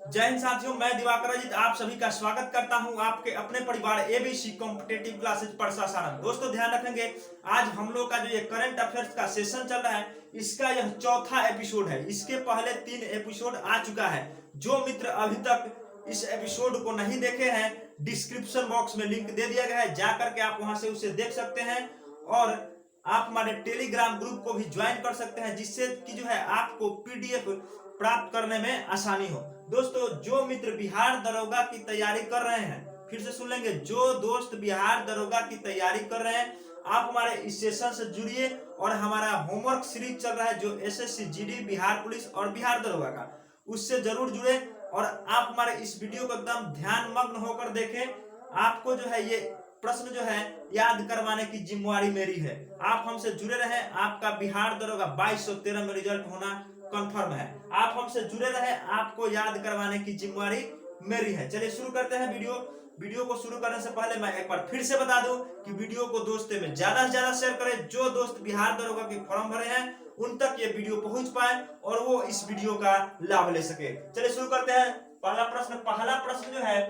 जय हिंद साथियों, मैं दिवाकर अजीत आप सभी का स्वागत करता हूं आपके अपने परिवार एबीसी कॉम्पिटेटिव क्लासेज प्रशासन। दोस्तों ध्यान रखेंगे, आज हम लोग का जो ये करंट अफेयर्स का सेशन चल रहा है, इसका यह चौथा एपिसोड है। इसके पहले 3 एपिसोड आ चुका है। जो मित्र अभी तक इस एपिसोड को नहीं देखे हैं, डिस्क्रिप्शन बॉक्स में लिंक दे दिया गया है, जाकर के आप वहां से उसे देख सकते हैं और आप हमारे टेलीग्राम ग्रुप को भी ज्वाइन कर सकते हैं, जिससे कि जो है आपको पीडीएफ प्राप्त करने में आसानी हो। दोस्तों, जो मित्र बिहार दरोगा की तैयारी कर रहे हैं, फिर से सुन लेंगे, जो दोस्त बिहार दरोगा की तैयारी कर रहे हैं, आप हमारे इस सेशन से जुड़िए और हमारा होमवर्क सीरीज चल रहा है जो एसएससी जीडी, बिहार पुलिस और बिहार दरोगा का, उससे जरूर जुड़े और आप हमारे इस वीडियो को एकदम ध्यान मग्न होकर देखें। आपको जो है ये प्रश्न जो है याद करवाने की जिम्मेवारी मेरी है। आप हमसे जुड़े रहें, आपका बिहार दरोगा 2213 में रिजल्ट होना कंफर्म है। आप हमसे जुड़े रहे, आपको याद करवाने की जिम्मेवारी मेरी है। चलिए शुरू करते हैं वीडियो को शुरू करने से पहले मैं एक बार फिर से बता दूं कि वीडियो को दोस्तों में ज्यादा से ज्यादा शेयर करें। जो दोस्त बिहार दरोगा के फॉर्म भरे हैं उन तक ये वीडियो पहुंच पाए और वो इस वीडियो का लाभ ले सके। चलिए शुरू करते हैं। पहला प्रश्न जो है,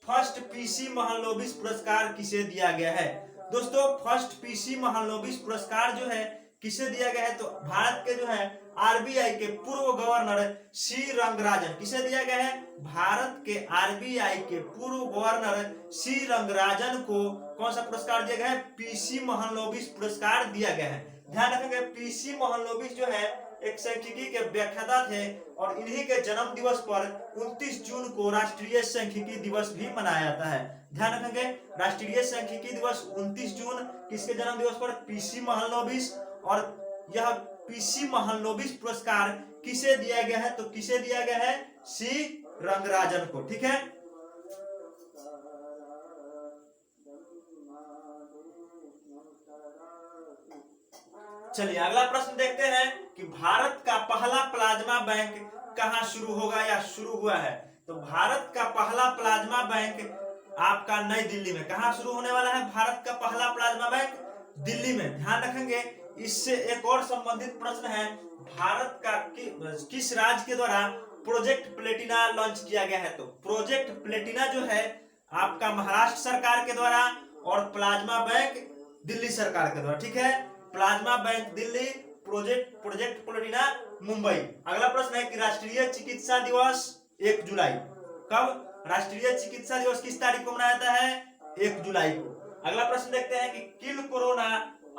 फर्स्ट पीसी महालनोबिस पुरस्कार किसे दिया गया है? दोस्तों, फर्स्ट पीसी महालनोबिस पुरस्कार जो है किसे दिया गया है? तो भारत के जो है आरबीआई के पूर्व गवर्नर सी रंगराजन। किसे दिया गया है? भारत के आरबीआई के पूर्व गवर्नर सी रंगराजन को कौन सा पुरस्कार दिया गया है? पीसी महालनोबिस पुरस्कार दिया गया है। ध्यान रखेंगे, पीसी महालनोबिस जो है एक सांख्यिकी के व्याख्याता थे और इन्हीं के जन्म दिवस पर 29 जून को राष्ट्रीय सांख्यिकी दिवस भी मनाया जाता है। ध्यान रखेंगे, राष्ट्रीय सांख्यिकी दिवस 29 जून किसके जन्म दिवस पर? पीसी महालनोबिस। और यह पीसी महालनोबिस पुरस्कार किसे दिया गया है? तो किसे दिया गया है? सी रंगराजन को। ठीक है, चलिए अगला प्रश्न देखते हैं कि भारत का पहला प्लाज्मा बैंक कहां शुरू होगा या शुरू हुआ है? तो भारत का पहला प्लाज्मा बैंक आपका नई दिल्ली में। कहां शुरू होने वाला है भारत का पहला प्लाज्मा बैंक? दिल्ली में। ध्यान रखेंगे, इससे एक और संबंधित प्रश्न है, भारत का किस राज्य के द्वारा प्रोजेक्ट प्लेटिना लॉन्च किया गया है? तो प्रोजेक्ट प्लेटिना जो है आपका महाराष्ट्र सरकार के द्वारा और प्लाज्मा बैंक दिल्ली सरकार के द्वारा। ठीक है, plasma bank Delhi, project Platina Mumbai. अगला प्रश्न है कि राष्ट्रीय चिकित्सा दिवस 1 जुलाई कब? राष्ट्रीय चिकित्सा दिवस किस तारीख को मनाया जाता है? 1 जुलाई को। अगला प्रश्न देखते हैं कि किल कोरोना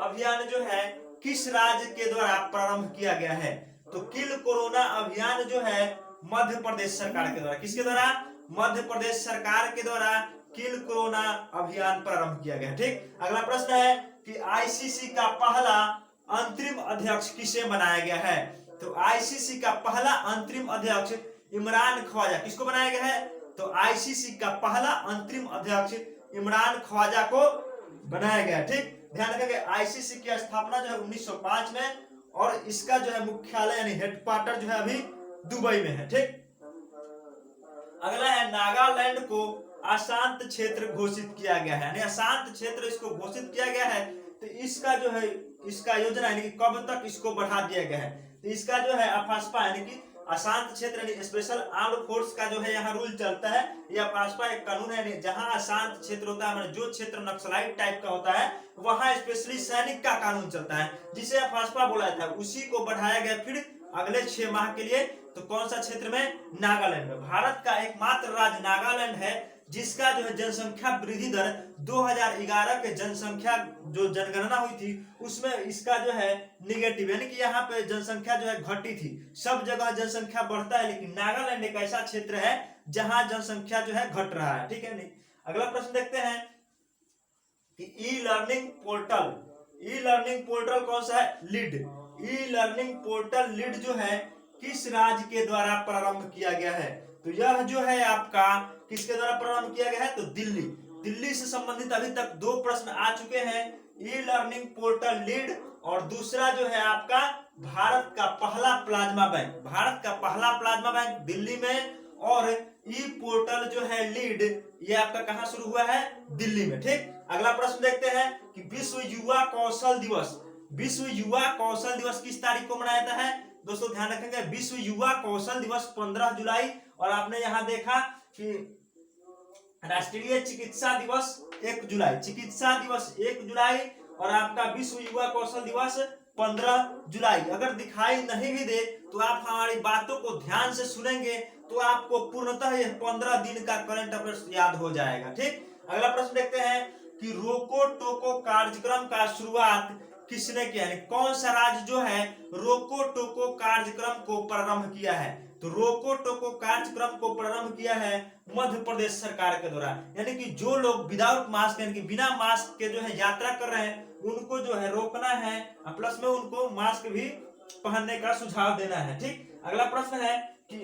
अभियान जो है किस राज्य के द्वारा प्रारंभ किया गया है? तो किल कोरोना अभियान जो है मध्य प्रदेश सरकार के द्वारा। किसके द्वारा? मध्य प्रदेश सरकार के द्वारा किल कोरोना अभियान प्रारंभ किया गया। ठीक, अगला प्रश्न है कि आईसीसी का पहला अंतरिम अध्यक्ष किसे बनाया गया है? तो आईसीसी का पहला अंतरिम अध्यक्ष इमरान ख्वाजा। किसको बनाया गया है? तो आईसीसी का पहला अंतरिम अध्यक्ष इमरान ख्वाजा को बनाया गया। ठीक, ध्यान रखेंगे, आईसीसी की स्थापना जो है 1905 में और इसका जो है मुख्यालय यानी हेडक्वार्टर जो है अभी दुबई में है। ठीक, अगला है नागालैंड को अशांत क्षेत्र घोषित किया गया है, यानी अशांत क्षेत्र इसको घोषित किया गया है। तो इसका जो है इसका योजना यानी कब तक इसको बढ़ा दिया गया है? तो इसका जो है अफास्पा यानी कि अशांत क्षेत्र यानी स्पेशल आर्म्ड फोर्स का जो है यहाँ रूल चलता है। यह अफास्पा एक कानून है, जहाँ अशांत क्षेत्र होता है, जो क्षेत्र नक्सलाइट टाइप का होता है, वहां स्पेशली सैनिक का कानून चलता है, जिसे अफास्पा बोला जाता है। उसी को बढ़ाया गया फिर अगले 6 माह के लिए। तो कौन सा क्षेत्र में? नागालैंड में। भारत का एकमात्र राज्य नागालैंड है जिसका जो है जनसंख्या वृद्धि दर 2011 के जनसंख्या जो जनगणना हुई थी उसमें इसका जो है निगेटिव, यानी कि यहाँ पे जनसंख्या जो है घटी थी। सब जगह जनसंख्या बढ़ता है, लेकिन नागालैंड एक ऐसा क्षेत्र है जहां जनसंख्या जो है घट रहा है। ठीक है, नहीं। अगला प्रश्न देखते हैं कि ई लर्निंग पोर्टल कौन सा है? Lead. E learning portal lead जो है किस राज्य के द्वारा प्रारंभ किया गया है? तो यह जो है आपका किसके द्वारा प्रारंभ किया गया है? तो दिल्ली से संबंधित अभी तक 2 प्रश्न आ चुके हैं, ई लर्निंग पोर्टल लीड और दूसरा जो है आपका भारत का पहला प्लाज्मा बैंक। भारत का पहला प्लाज्मा बैंक दिल्ली में और ई पोर्टल जो है लीड ये आपका कहां शुरू हुआ है? दिल्ली में। ठीक, अगला प्रश्न देखते हैं कि विश्व युवा कौशल दिवस किस तारीख को मनाया जाता है? दोस्तों ध्यान रखेंगे विश्व युवा कौशल दिवस 15 जुलाई, और आपने यहाँ देखा कि राष्ट्रीय चिकित्सा दिवस 1 जुलाई, चिकित्सा दिवस 1 जुलाई, और आपका विश्व युवा कौशल दिवस 15 जुलाई। अगर दिखाई नहीं भी दे तो आप हमारी बातों को ध्यान से सुनेंगे तो आपको पूर्णतः यह 15 दिन का करंट अफेयर्स याद हो जाएगा। ठीक, अगला प्रश्न देखते हैं कि रोको टोको कार्यक्रम का शुरुआत किसने किया है, कौन सा राज्य जो है रोको टोको कार्यक्रम को प्रारंभ किया है। तो रोको टोको कार्यक्रम को प्रारंभ किया है मध्य प्रदेश सरकार के द्वारा। यानी कि जो लोग विदाउट मास्क यानी कि बिना मास्क के जो है यात्रा कर रहे हैं उनको जो है रोकना है, प्लस में उनको मास्क भी पहनने का सुझाव देना है। ठीक, अगला प्रश्न है कि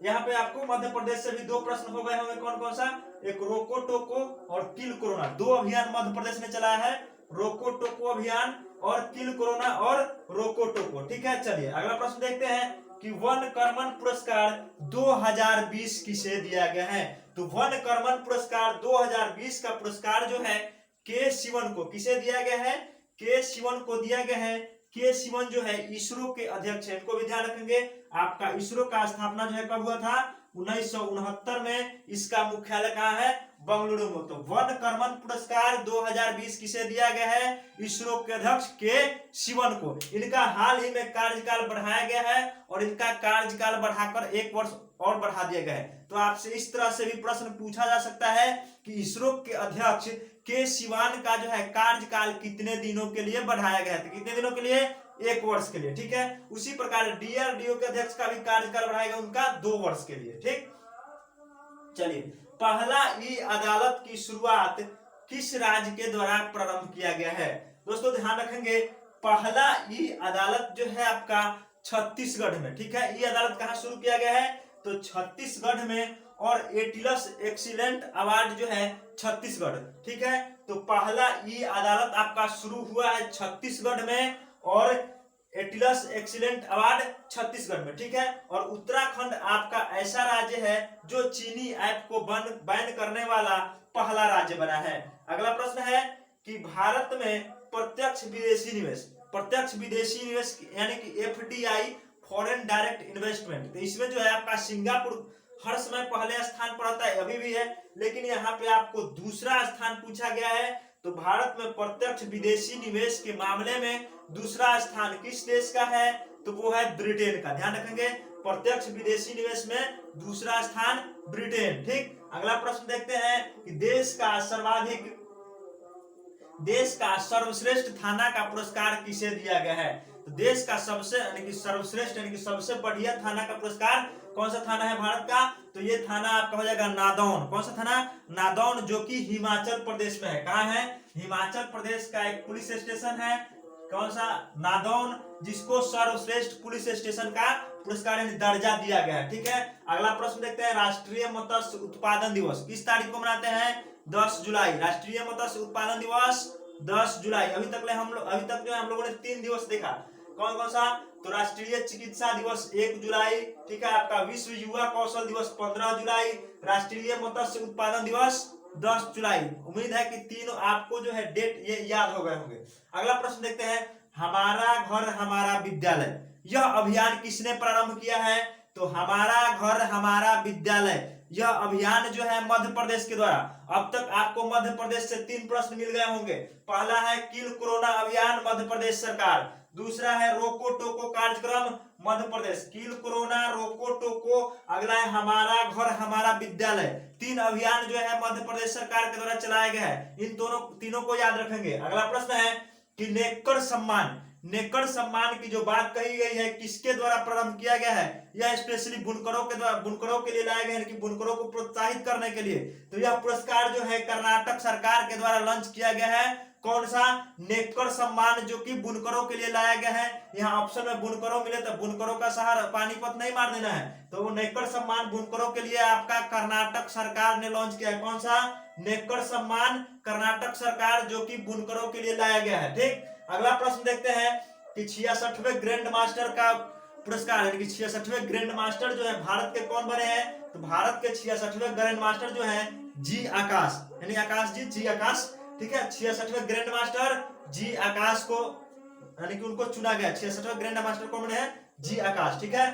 यहाँ पे आपको मध्य प्रदेश से भी 2 प्रश्न हो गए होंगे, कौन कौन सा, एक रोको टोको और किल कोरोना, 2 अभियान मध्य प्रदेश ने चलाया है, रोको टोको अभियान और किल कोरोना और रोको टोको। ठीक है, चलिए अगला प्रश्न देखते हैं कि वन कर्मन पुरस्कार 2020 किसे दिया गया है। तो वन कर्मन पुरस्कार 2020 का पुरस्कार जो है के शिवन को, किसे दिया गया है, के शिवन को दिया गया है। के शिवन जो है इसरो के अध्यक्ष है, इनको भी ध्यान रखेंगे। आपका इसरो का स्थापना जो है कब हुआ था, 1969 में। इसका मुख्यालय कहाँ है, बंगलुरु में। तो वन कर्मन पुरस्कार 2020 किसे दिया गया है, इसरो के अध्यक्ष के शिवन को। इनका हाल ही में कार्यकाल बढ़ाया गया है और इनका कार्यकाल बढ़ाकर 1 वर्ष और बढ़ा दिया गया है। तो आपसे इस तरह से भी प्रश्न पूछा जा सकता है कि इसरो के अध्यक्ष के शिवान का जो है कार्यकाल कितने दिनों के लिए बढ़ाया गया है, तो कितने दिनों के लिए, 1 वर्ष के लिए। ठीक है, उसी प्रकार डीआरडीओ के अध्यक्ष का भी कार्यकाल बढ़ाएगा उनका 2 वर्ष के लिए। ठीक, चलिए पहला ई अदालत की शुरुआत किस राज्य के द्वारा प्रारंभ किया गया है। दोस्तों ध्यान रखेंगे पहला ई अदालत जो है आपका छत्तीसगढ़ में। ठीक है, ई अदालत कहाँ शुरू किया गया है, तो छत्तीसगढ़ में, और एटिलस एक्सीलेंट अवार्ड जो है छत्तीसगढ़। ठीक है, तो पहला ई अदालत आपका शुरू हुआ है छत्तीसगढ़ में और एटिलस एक्सीलेंट अवार्ड छत्तीसगढ़ में। ठीक है, और उत्तराखंड आपका ऐसा राज्य है जो चीनी ऐप को बैन करने वाला पहला राज्य बना है। अगला प्रश्न है कि भारत में प्रत्यक्ष विदेशी निवेश यानी कि एफडीआई, फॉरेन डायरेक्ट इन्वेस्टमेंट, तो इसमें जो है आपका सिंगापुर हर समय पहले स्थान पर रहता है, अभी भी है, लेकिन यहाँ पे आपको दूसरा स्थान पूछा गया है। तो भारत में प्रत्यक्ष विदेशी निवेश के मामले में दूसरा स्थान किस देश का है, तो वो है ब्रिटेन का। ध्यान रखेंगे प्रत्यक्ष विदेशी निवेश में दूसरा स्थान ब्रिटेन। ठीक, अगला प्रश्न देखते हैं कि देश का सर्वश्रेष्ठ थाना का पुरस्कार किसे दिया गया है। तो देश का सर्वश्रेष्ठ यानी कि सबसे बढ़िया थाना का पुरस्कार कौन सा थाना है भारत का, तो ये थाना आपका हो जाएगा नादौन। कौन सा थाना, नादौन, जो कि हिमाचल प्रदेश में है। कहाँ है, हिमाचल प्रदेश का एक पुलिस स्टेशन है, कौन सा, नादौन, जिसको सर्वश्रेष्ठ पुलिस स्टेशन का पुरस्कार यानी दर्जा दिया गया है। ठीक है, अगला प्रश्न देखते हैं राष्ट्रीय मत्स्य उत्पादन दिवस किस तारीख को मनाते हैं, 10 जुलाई। राष्ट्रीय मत्स्य उत्पादन दिवस 10 जुलाई। अभी तक जो हम लोगों ने 3 दिवस देखा, कौन कौन सा, तो राष्ट्रीय चिकित्सा दिवस 1 जुलाई। ठीक है, आपका विश्व युवा कौशल दिवस 15 जुलाई, राष्ट्रीय मत्स्य उत्पादन दिवस 10 जुलाई। उम्मीद है कि तीनों आपको जो है डेट ये याद हो गए होंगे। अगला प्रश्न देखते हैं हमारा घर हमारा विद्यालय, यह अभियान किसने प्रारंभ किया है, तो हमारा घर हमारा विद्यालय, यह अभियान जो है मध्य प्रदेश के द्वारा। अब तक आपको मध्य प्रदेश से 3 प्रश्न मिल गए होंगे। पहला है किल कोरोना अभियान मध्य प्रदेश सरकार, दूसरा है रोको टोको कार्यक्रम मध्य प्रदेश, किल कोरोना, रोको टोको, अगला है हमारा घर हमारा विद्यालय। 3 अभियान जो है मध्य प्रदेश सरकार के द्वारा चलाया गया है, इन तीनों को याद रखेंगे। अगला प्रश्न है कि नेकर सम्मान की जो बात कही गई है किसके द्वारा प्रारंभ किया गया है, यह स्पेशली बुनकरों के लिए लाया गया है कि बुनकरों को प्रोत्साहित करने के लिए। तो यह पुरस्कार जो है कर्नाटक सरकार के द्वारा लॉन्च किया गया है। कौन सा, नेकर सम्मान, जो कि बुनकरों के लिए लाया गया है। यहाँ ऑप्शन में बुनकरों मिले तो बुनकरों का सहारा पानीपत नहीं मार देना है, तो वो नेकर सम्मान बुनकरों के लिए आपका कर्नाटक सरकार ने लॉन्च किया है। कौन सा, नेकर सम्मान कर्नाटक सरकार, जो कि बुनकरों के लिए लाया गया है। ठीक, अगला प्रश्न देखते हैं कि 66वें ग्रैंड मास्टर का पुरस्कार यानी कि 66वें ग्रैंड मास्टर जो है भारत के कौन बने हैं, तो भारत के 66वें ग्रैंड मास्टर जो है जी आकाश, यानी आकाश जी आकाश। ठीक है, 66वें ग्रैंड मास्टर जी आकाश को यानी कि उनको चुना गया। 66वें ग्रैंड मास्टर कौन बने हैं, जी आकाश, ठीक है।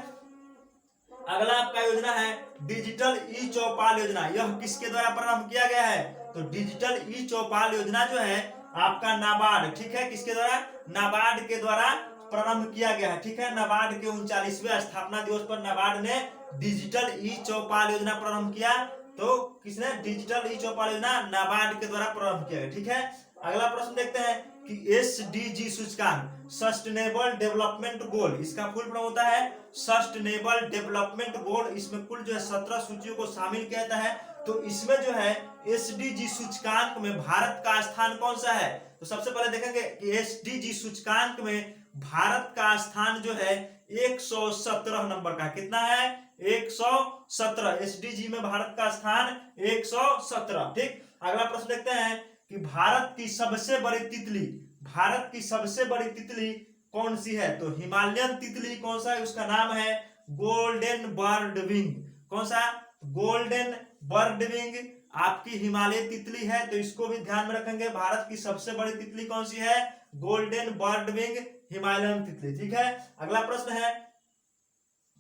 अगला आपका योजना है डिजिटल ई चौपाल योजना। यह किसके द्वारा प्रारंभ किया गया है? तो डिजिटल ई चौपाल योजना जो है आपका नाबार्ड, ठीक है, किसके द्वारा? नाबार्ड के द्वारा प्रारंभ किया गया है, ठीक है। नाबार्ड के 39वें स्थापना दिवस पर नाबार्ड ने डिजिटल ई चौपाल योजना प्रारंभ किया। तो किसने? डिजिटल ई चौपाल योजना नाबार्ड के द्वारा प्रारंभ किया गया, ठीक है। अगला प्रश्न देखते हैं कि SDG सूचकांक, सस्टेनेबल डेवलपमेंट गोल, इसका फुल फॉर्म होता है सस्टेनेबल डेवलपमेंट गोल। इसमें कुल जो है 17 सूचियों को शामिल किया जाता है। तो इसमें जो है SDG सूचकांक में भारत का स्थान कौन सा है? तो सबसे पहले देखेंगे कि SDG सूचकांक में भारत का स्थान जो है 117 नंबर का। कितना है? 117। SDG में भारत का स्थान 117, ठीक। अगला प्रश्न देखते हैं कि भारत की सबसे बड़ी तितली, भारत की सबसे बड़ी तितली कौन सी है? तो हिमालयन तितली कौन सा है? उसका नाम है गोल्डन बर्ड विंग। कौन सा? गोल्डन बर्ड विंग आपकी हिमालय तितली है। तो इसको भी ध्यान में रखेंगे। भारत की सबसे बड़ी तितली कौन सी है? गोल्डन बर्ड विंग हिमालयन तितली, ठीक है। अगला प्रश्न है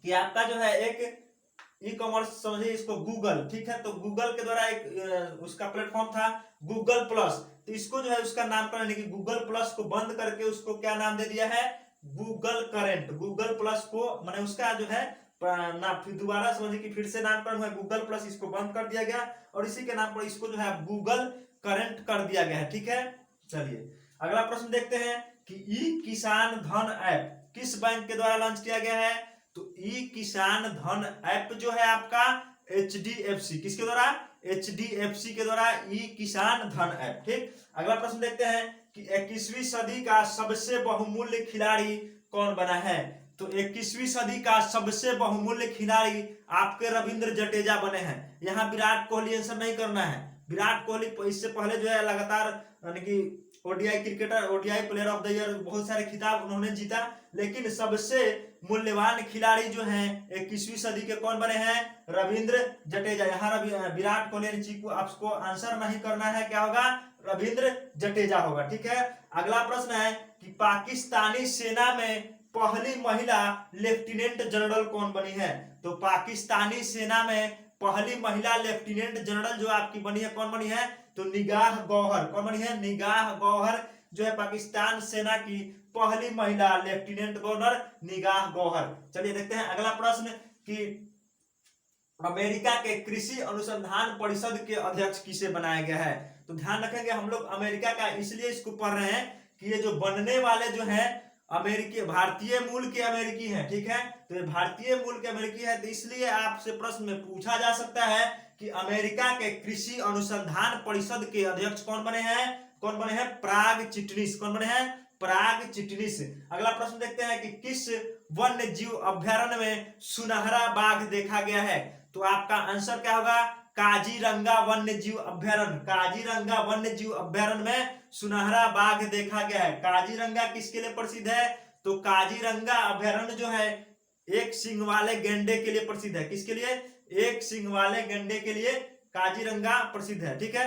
कि आपका जो है एक ई कॉमर्स समझिए इसको गूगल, ठीक है। तो गूगल के द्वारा एक उसका प्लेटफॉर्म था गूगल प्लस। तो इसको जो है उसका नामकरण कि गूगल प्लस को बंद करके उसको क्या नाम दे दिया है? Google current. गूगल प्लस को मैंने उसका जो है ना फिर दोबारा समझिए कि फिर से नामकरण हुआ गूगल प्लस, इसको बंद कर दिया गया और इसी के नाम पर इसको जो है गूगल करेंट कर दिया गया है, ठीक है। चलिए अगला प्रश्न देखते हैं कि ई किसान धन ऐप किस बैंक के द्वारा लॉन्च किया गया है? तो ई किसान धन ऐप जो है आपका HDFC, किसके द्वारा? HDFC के द्वारा ई किसान धन ऐप, ठीक। अगला प्रश्न देखते हैं कि 21वीं सदी का सबसे बहुमूल्य खिलाड़ी कौन बना है? तो 21वीं सदी का सबसे बहुमूल्य खिलाड़ी आपके रविंद्र जडेजा बने हैं। यहाँ विराट कोहली आंसर नहीं करना है। विराट कोहली इससे पहले जो है लगातार यानी कि ODI cricketer, ODI player of the year बहुत सारे खिताब उन्होंने जीता, लेकिन सबसे मूल्यवान खिलाड़ी जो हैं 21वीं सदी के कौन बने हैं? रविंद्र जडेजा। यहाँ विराट कोहली चीकू आपको आंसर नहीं करना है, क्या होगा? रविंद्र जडेजा होगा, ठीक है। अगला प्रश्न है कि पाकिस्तानी सेना में पहली महिला लेफ्टिनेंट जनरल कौन बनी है? तो पाकिस्तानी सेना में पहली महिला लेफ्टिनेंट जनरल जो आपकी बनी है, कौन बनी है? तो निगाह गौहर। कौन बनी है? निगाह गौहर जो है पाकिस्तान सेना की पहली महिला लेफ्टिनेंट गवर्नर निगाह गौहर। चलिए देखते हैं अगला प्रश्न कि अमेरिका के कृषि अनुसंधान परिषद के अध्यक्ष किसे बनाया गया है? तो ध्यान रखेंगे हम लोग अमेरिका का इसलिए इसको पढ़ रहे हैं कि ये जो बनने वाले जो है अमेरिकी भारतीय मूल के अमेरिकी हैं, ठीक है। तो ये भारतीय मूल के अमेरिकी है, तो इसलिए आपसे प्रश्न में पूछा जा सकता है कि अमेरिका के कृषि अनुसंधान परिषद के अध्यक्ष कौन बने हैं? कौन बने हैं? पराग चिटनिस। कौन बने हैं? पराग चिटनिस। अगला प्रश्न देखते हैं कि किस वन्य जीव अभ्यारण्य में सुनहरा बाघ देखा गया है? तो आपका आंसर क्या होगा? काजीरंगा वन्य जीव अभ्यारण्य। काजीरंगा वन्य जीव अभ्यारण्य में सुनहरा बाघ देखा गया है। काजीरंगा किसके लिए प्रसिद्ध है? तो काजीरंगा अभ्यारण्य जो है एक सींग वाले गैंडे के लिए प्रसिद्ध है। किसके लिए? एक सींग वाले गैंडे के लिए काजीरंगा प्रसिद्ध है, ठीक है।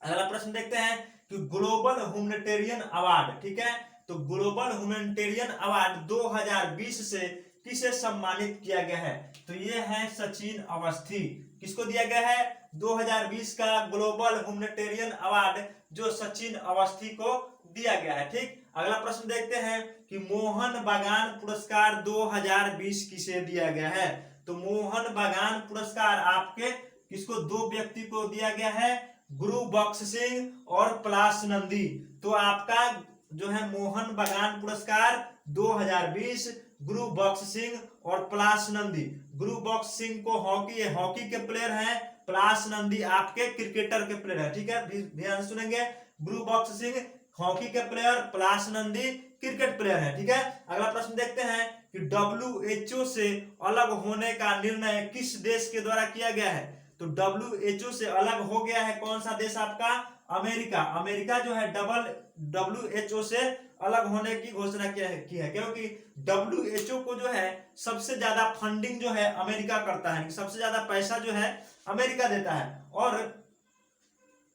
अगला प्रश्न देखते हैं कि ग्लोबल ह्यूमैनिटेरियन अवार्ड, ठीक है। तो ग्लोबल ह्यूमैनिटेरियन अवार्ड 2020 से किसे सम्मानित किया गया है? तो ये है सचिन अवस्थी। किसको दिया गया है? 2020 का ग्लोबल ह्यूमैनिटेरियन अवार्ड जो सचिन अवस्थी को दिया गया है, ठीक। अगला प्रश्न देखते हैं कि मोहन बागान पुरस्कार 2020 किसे दिया गया है? तो मोहन बागान पुरस्कार आपके किसको? दो व्यक्ति को दिया गया है, गुरु बख्श सिंह और पलाश नंदी। तो आपका जो है मोहन बागान पुरस्कार 2020 गुरु बख्श सिंह और पलाश नंदी। गुरु बख्श सिंह को हॉकी के प्लेयर हैं, पलाश नंदी आपके क्रिकेटर के प्लेयर है, ठीक है। ध्यान से सुनेंगे, गुरु बख्श सिंह हॉकी के प्लेयर, पलाश नंदी क्रिकेट प्लेयर है, ठीक है। अगला प्रश्न देखते हैं कि WHO से अलग होने का निर्णय किस देश के द्वारा किया गया है? तो WHO से अलग हो गया है कौन सा देश आपका? अमेरिका। अमेरिका जो है WHO से अलग होने की घोषणा की है, क्योंकि WHO को जो है सबसे ज्यादा फंडिंग जो है अमेरिका करता है, सबसे ज्यादा पैसा जो है अमेरिका देता है। और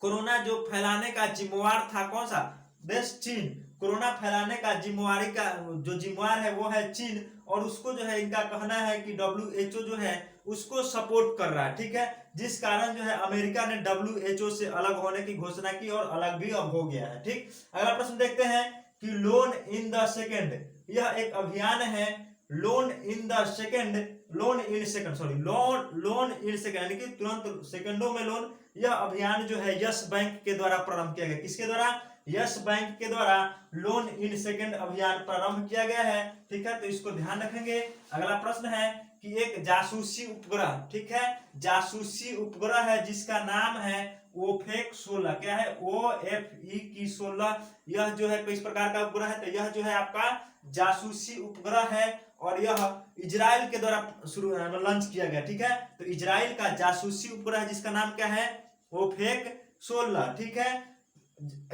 कोरोना जो फैलाने का जिम्मेवार था कौन सा देश? चीन। कोरोना फैलाने का जिम्मेवारी का जो जिम्मेवार है वो है चीन, और उसको जो है इनका कहना है कि WHO जो है उसको सपोर्ट कर रहा है, ठीक है। जिस कारण जो है अमेरिका ने WHO से अलग होने की घोषणा की और अलग भी अब हो गया है, ठीक। अगला प्रश्न देखते हैं कि लोन इन द सेकेंड, यह एक अभियान है loan in the second, loan in second sorry loan in second यानी कि तुरंत सेकंडों में लोन। यह अभियान जो है यस बैंक के द्वारा प्रारंभ किया गया। किसके द्वारा? यस बैंक के द्वारा लोन इन सेकंड अभियान प्रारंभ किया गया है, ठीक है। तो इसको ध्यान रखेंगे। अगला प्रश्न है कि एक जासूसी उपग्रह, ठीक है, जासूसी उपग्रह है जिसका नाम है ओफेक 16। क्या है? OFE की 16। यह जो है किस प्रकार का उपग्रह है? तो यह जो है आपका जासूसी उपग्रह है और यह इजराइल के द्वारा शुरू लॉन्च किया गया, ठीक है। तो इजराइल का जासूसी उपग्रह जिसका नाम क्या है? ओफेक 16, ठीक है।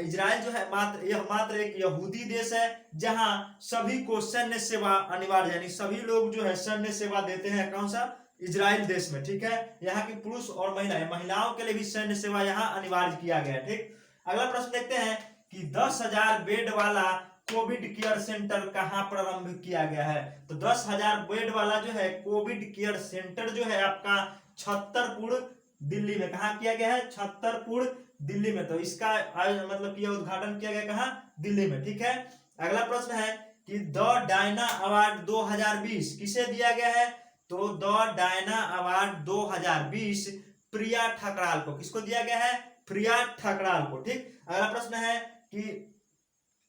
इजराइल जो है मात्र एक यहूदी देश है जहां सभी को सैन्य सेवा अनिवार्य, यानी सभी लोग जो है सैन्य सेवा देते हैं। कौन सा? इजराइल देश में, ठीक है। यहाँ की पुरुष और महिलाओं के लिए भी सैन्य सेवा यहाँ अनिवार्य किया गया, ठीक। अगला प्रश्न देखते हैं कि 10,000 बेड वाला कोविड केयर सेंटर कहाँ प्रारंभ किया गया है? तो 10,000 बेड वाला जो है कोविड केयर सेंटर जो है आपका छतरपुर दिल्ली में। कहाँ किया गया है? छतरपुर दिल्ली में। तो इसका मतलब कि उद्घाटन किया गया कहाँ? दिल्ली में, ठीक है। अगला प्रश्न है कि द डायना अवार्ड 2020 किसे दिया गया है? तो द डायना अवार्ड 2020 प्रिया ठकराल को। किसको दिया गया है? प्रिया ठकराल को, ठीक। अगला प्रश्न है कि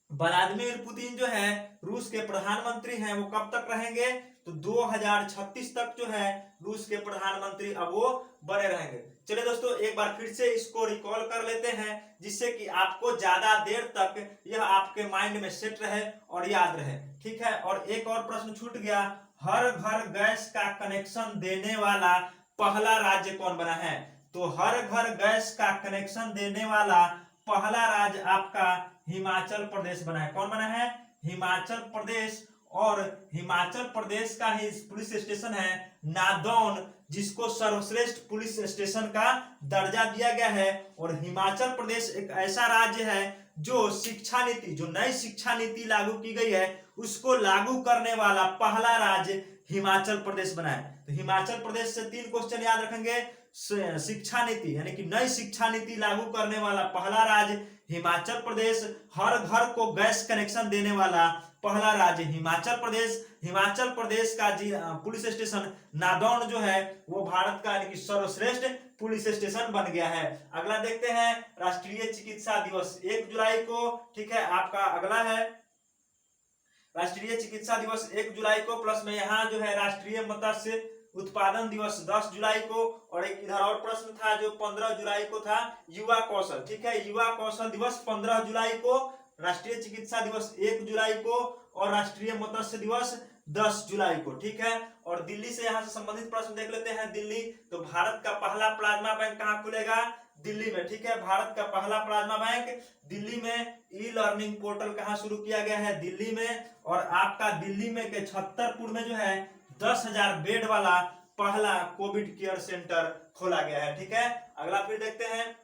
व्लादिमीर पुतिन जो है रूस के प्रधानमंत्री हैं, वो कब तक रहेंगे? तो 2036 तक जो है रूस के प्रधानमंत्री अब वो बने रहेंगे। चलिए दोस्तों, एक बार फिर से इसको रिकॉल कर लेते हैं जिससे कि आपको ज्यादा देर तक यह आपके माइंड में सेट रहे और याद रहे, ठीक है। और एक और प्रश्न छूट गया, हर घर गैस का कनेक्शन देने वाला पहला राज्य कौन बना है? तो हर घर गैस का कनेक्शन देने वाला पहला राज्य आपका हिमाचल प्रदेश बना है। कौन बना है? हिमाचल प्रदेश। और हिमाचल प्रदेश का ही पुलिस स्टेशन है नादौन, जिसको सर्वश्रेष्ठ पुलिस स्टेशन का दर्जा दिया गया है। और हिमाचल प्रदेश एक ऐसा राज्य है जो शिक्षा नीति, जो नई शिक्षा नीति लागू की गई है उसको लागू करने वाला पहला राज्य हिमाचल प्रदेश बना है। तो हिमाचल प्रदेश से 3 क्वेश्चन याद रखेंगे। शिक्षा नीति यानी कि नई शिक्षा नीति लागू करने वाला पहला राज्य हिमाचल प्रदेश, हर घर को गैस कनेक्शन देने वाला पहला राज्य हिमाचल प्रदेश। हिमाचल प्रदेश का पुलिस स्टेशन नादौन जो है वो भारत का यानी कि सर्वश्रेष्ठ पुलिस स्टेशन बन गया है। अगला देखते हैं राष्ट्रीय चिकित्सा दिवस 1 जुलाई को, ठीक है। आपका अगला है राष्ट्रीय चिकित्सा दिवस 1 जुलाई को, प्लस में यहाँ जो है राष्ट्रीय मत्स्य उत्पादन दिवस 10 जुलाई को। और एक इधर और प्रश्न था जो 15 जुलाई को था, युवा कौशल, ठीक है। युवा कौशल दिवस 15 जुलाई को, राष्ट्रीय चिकित्सा दिवस 1 जुलाई को और राष्ट्रीय मत्स्य दिवस 10 जुलाई को, ठीक है। और दिल्ली से यहाँ से संबंधित प्रश्न देख लेते हैं। दिल्ली, तो भारत का पहला प्लाज्मा बैंक कहाँ खुलेगा? दिल्ली में, ठीक है। भारत का पहला प्लाज्मा बैंक दिल्ली में। ई लर्निंग पोर्टल कहाँ शुरू किया गया है? दिल्ली में। और आपका दिल्ली में के छतरपुर में जो है 10,000 बेड वाला पहला कोविड केयर सेंटर खोला गया है, ठीक है। अगला फिर देखते हैं,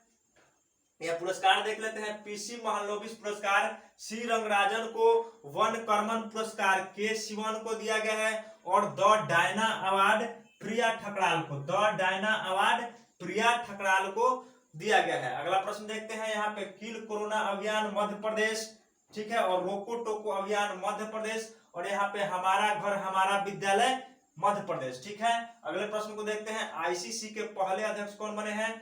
यह पुरस्कार देख लेते हैं। पीसी महलनोबिस पुरस्कार सी रंगराजन को, वन कर्मन पुरस्कार के शिवन को दिया गया है। और द डायना अवार्ड प्रिया ठकराल को, द डायना अवार्ड प्रिया ठकराल को दिया गया है। अगला प्रश्न देखते हैं यहाँ पे, किल कोरोना अभियान मध्य प्रदेश, ठीक है। और रोको टोको अभियान मध्य प्रदेश। और यहाँ पे हमारा घर हमारा विद्यालय मध्य प्रदेश, ठीक है। अगले प्रश्न को देखते हैं, आईसीसी के पहले अध्यक्ष कौन बने हैं?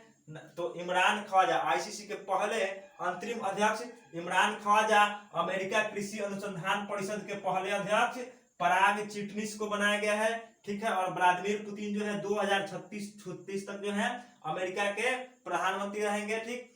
तो इमरान ख्वाजा, आईसीसी के पहले अंतरिम अध्यक्ष इमरान ख्वाजा। अमेरिका कृषि अनुसंधान परिषद के पहले अध्यक्ष पराग चिटनिस को बनाया गया है, ठीक है। और व्लादिमीर पुतिन जो है 2036 तक जो है अमेरिका के प्रधानमंत्री रहेंगे, ठीक।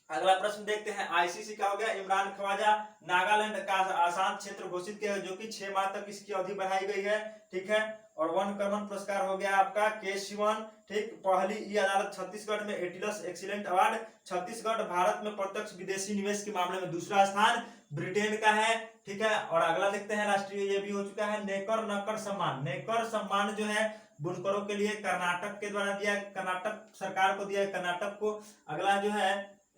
अगला प्रश्न देखते हैं, आईसीसी का हो गया इमरान ख्वाजा। नागालैंड का आसान क्षेत्र घोषित किया जो कि 6 माह तक इसकी अवधि बढ़ाई गई है, ठीक है। और वन कर्मन पुरस्कार हो गया आपका के शिवन, ठीक। पहली ई अदालत छत्तीसगढ़ में एटिलस एक्सीलेंट अवार्ड। छत्तीसगढ़ भारत में प्रत्यक्ष विदेशी निवेश के मामले में दूसरा स्थान ब्रिटेन का है, ठीक है। और अगला देखते हैं राष्ट्रीय, ये भी हो चुका है, नेकर नक्कर सम्मान। नेकर सम्मान जो है बुनकरों के लिए कर्नाटक के द्वारा दिया, कर्नाटक सरकार को दिया, कर्नाटक को। अगला जो है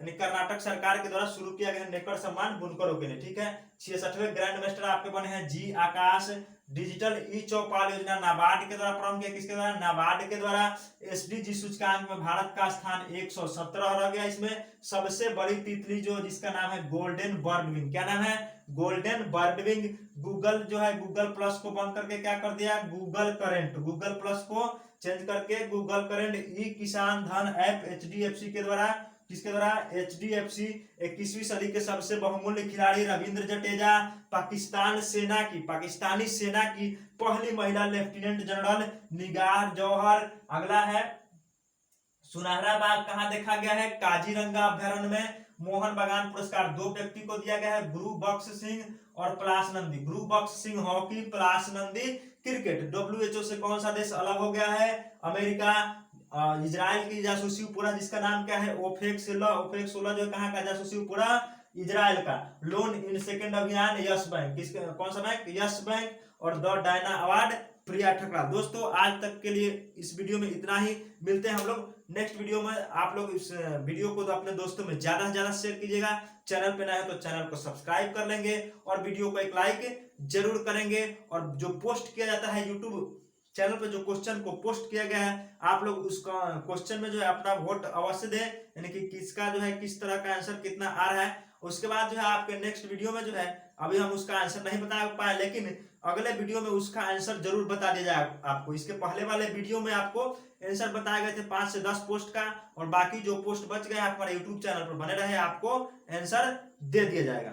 यानी कर्नाटक सरकार के द्वारा शुरू किया गया नेकर सम्मान बुनकरों के लिए। ठीक है, 66वें ग्रैंड मास्टर आपके बने हैं जी आकाश। डिजिटल ई चौपाल योजना नाबार्ड के द्वारा प्रारंभ किया, किसके द्वारा? नाबार्ड के द्वारा। एसडीजी सूचकांक में भारत का स्थान 117 रह गया। इसमें सबसे बड़ी तितली जो जिसका नाम है गोल्डन बर्डविंग, क्या नाम है? Golden birdwing. गूगल जो है गूगल प्लस को बंद करके क्या कर दिया? गूगल करेंट, गूगल प्लस को चेंज करके गूगल करेंट। ई किसान धन ऐप एचडीएफसी के द्वारा, किसके द्वारा? एचडीएफसी। 21वीं सदी के सबसे बहुमूल्य खिलाड़ी रविंद्र जडेजा। पाकिस्तानी सेना की पहली महिला लेफ्टिनेंट जनरल निगार जौहर। अगला है सुनहरा बाघ कहाँ देखा गया है? काजीरंगा अभ्यारण्य में। मोहन बागान पुरस्कार 2 व्यक्ति को दिया गया है, गुरु बख्श सिंह और Palash Nandi. Guru Baksh Singh hockey, Palash Nandi cricket. WHO से कौन सा देश अलग हो गया है? अमेरिका। इजराइल की जासूसी उपग्रह जिसका नाम क्या है? ओफेक 16 जो कहाँ का जासूसी उपग्रह? इजराइल का। लोन इन सेकंड अभियान यस बैंक, किसके कौन सा बैंक? Yes bank. और द डायना अवार्ड प्रिया ठकराल। दोस्तों आज तक के लिए इस वीडियो में इतना ही, मिलते हैं हम लोग नेक्स्ट वीडियो में। आप लोग इस वीडियो को तो अपने दोस्तों में ज्यादा से ज्यादा शेयर कीजिएगा। चैनल पे नए हो तो चैनल को सब्सक्राइब कर लेंगे और वीडियो को एक लाइक जरूर करेंगे। और जो पोस्ट किया जाता है यूट्यूब चैनल पे, जो क्वेश्चन को पोस्ट किया गया है, आप लोग उसका क्वेश्चन में जो है अपना वोट अवश्य दें, यानी कि किसका जो है किस तरह का आंसर कितना आ रहा है। उसके बाद जो है आपके नेक्स्ट वीडियो में जो है, अभी हम उसका आंसर नहीं बता पाए, लेकिन अगले वीडियो में उसका आंसर जरूर बता दिया जाए आपको। इसके पहले वाले वीडियो में आपको आंसर बताए गए थे 5 से 10 पोस्ट का, और बाकी जो पोस्ट बच गए हमारे यूट्यूब चैनल पर बने रहे, आपको आंसर दे दिया जाएगा।